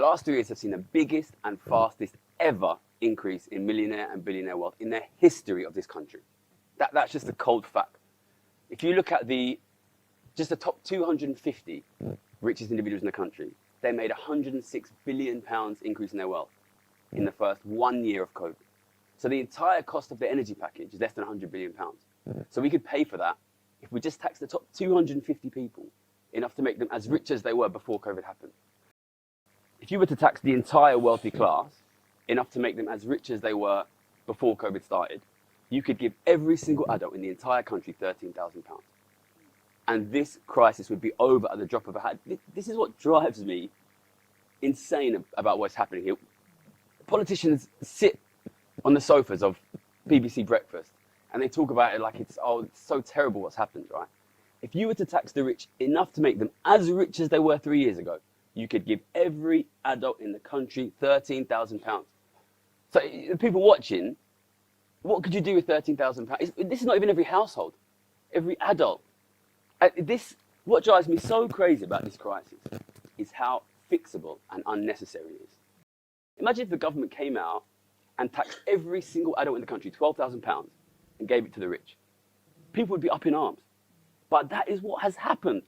last 3 years have seen the biggest and fastest ever increase in millionaire and billionaire wealth in the history of this country. That's just a cold fact. If you look at just the top 250 richest individuals in the country, they made £106 billion increase in their wealth in the first 1 year of COVID. So the entire cost of the energy package is less than £100 billion. So we could pay for that if we just taxed the top 250 people enough to make them as rich as they were before COVID happened. If you were to tax the entire wealthy class enough to make them as rich as they were before COVID started, you could give every single adult in the entire country £13,000. And this crisis would be over at the drop of a hat. This is what drives me insane about what's happening here. Politicians sit on the sofas of BBC Breakfast and they talk about it like it's so terrible what's happened, right? If you were to tax the rich enough to make them as rich as they were 3 years ago, you could give every adult in the country £13,000. So the people watching, what could you do with £13,000? This is not even every household, every adult. What drives me so crazy about this crisis is how fixable and unnecessary it is. Imagine if the government came out and taxed every single adult in the country £12,000 and gave it to the rich. People would be up in arms. But that is what has happened.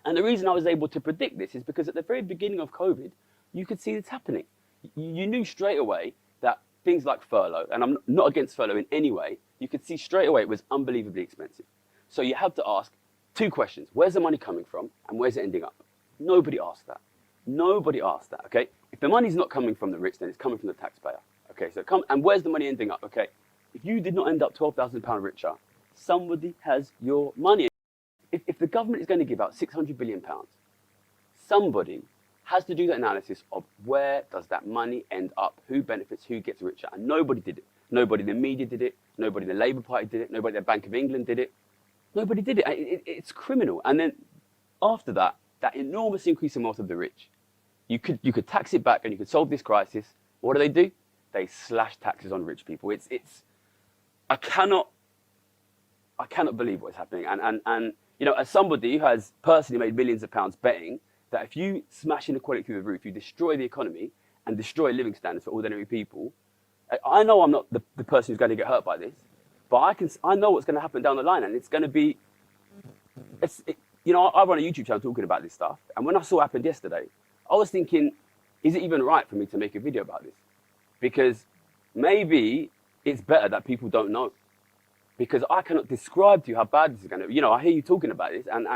And the reason I was able to predict this is because at the very beginning of COVID, you could see this happening. You knew straight away that things like furlough, and I'm not against furlough in any way, you could see straight away it was unbelievably expensive. So you have to ask two questions. Where's the money coming from and where's it ending up? Nobody asked that. Nobody asked that, okay? If the money's not coming from the rich, then it's coming from the taxpayer. Okay, and where's the money ending up? Okay, if you did not end up £12,000 richer, somebody has your money. If the government is going to give out £600 billion, somebody has to do that analysis of where does that money end up, who benefits, who gets richer, and nobody did it. Nobody in the media did it, nobody in the Labour Party did it, nobody at the Bank of England did it. Nobody did it. It's criminal. And then after that enormous increase in wealth of the rich, you could tax it back and you could solve this crisis. What do? They slash taxes on rich people. I cannot believe what's happening. And you know, as somebody who has personally made millions of pounds betting that if you smash inequality through the roof, you destroy the economy and destroy living standards for ordinary people. I know I'm not the person who's going to get hurt by this, but I know what's going to happen down the line, and it's going to be. You know, I run a YouTube channel talking about this stuff, and when I saw what happened yesterday, I was thinking, is it even right for me to make a video about this? Because maybe it's better that people don't know. Because I cannot describe to you how bad this is going to be. You know, I hear you talking about this, and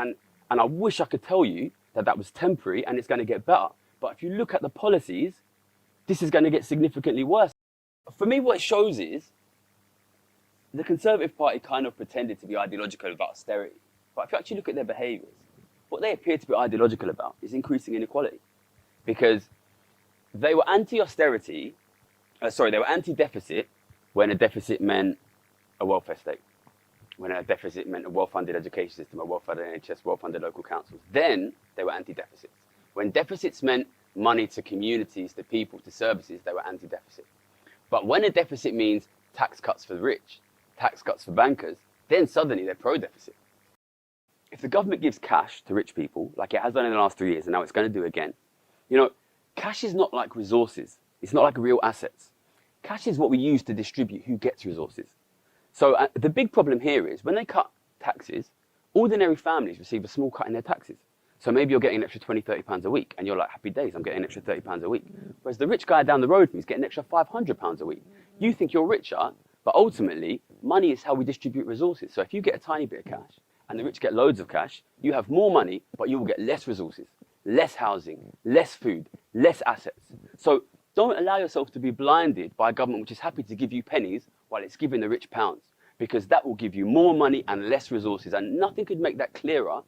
I wish I could tell you that was temporary and it's going to get better. But if you look at the policies, this is going to get significantly worse. For me, what it shows is the Conservative Party kind of pretended to be ideological about austerity. But if you actually look at their behaviours, what they appear to be ideological about is increasing inequality. Because they were anti-austerity, they were anti-deficit when a deficit meant a welfare state, when a deficit meant a well-funded education system, a well-funded NHS, well-funded local councils. Then they were anti-deficits. When deficits meant money to communities, to people, to services, they were anti-deficit. But when a deficit means tax cuts for the rich, tax cuts for bankers, then suddenly they're pro-deficit. If the government gives cash to rich people, like it has done in the last 3 years, and now it's going to do again, you know, cash is not like resources. It's not like real assets. Cash is what we use to distribute who gets resources. So the big problem here is when they cut taxes, ordinary families receive a small cut in their taxes. So maybe you're getting an extra £20, £30 a week, and you're like, happy days, I'm getting an extra £30 a week. Whereas the rich guy down the road from you is getting an extra £500 a week. You think you're richer, but ultimately, money is how we distribute resources. So if you get a tiny bit of cash, and the rich get loads of cash, you have more money, but you will get less resources, less housing, less food, less assets. So don't allow yourself to be blinded by a government which is happy to give you pennies while it's giving the rich pounds, because that will give you more money and less resources. And nothing could make that clearer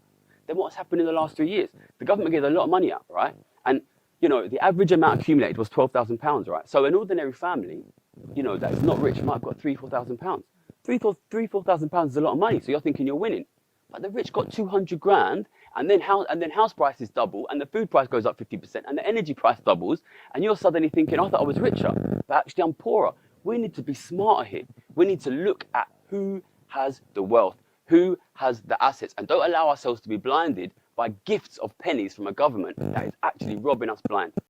than what's happened in the last 3 years. The government gave a lot of money out, right? And, you know, the average amount accumulated was £12,000, right? So an ordinary family, you know, that is not rich might have got £3,000, £4,000. £4,000 is a lot of money, so you're thinking you're winning. But the rich got 200 grand, and then house prices double, and the food price goes up 50%, and the energy price doubles, and you're suddenly thinking, I thought I was richer, but actually I'm poorer. We need to be smarter here. We need to look at who has the wealth, who has the assets, and don't allow ourselves to be blinded by gifts of pennies from a government that is actually robbing us blind.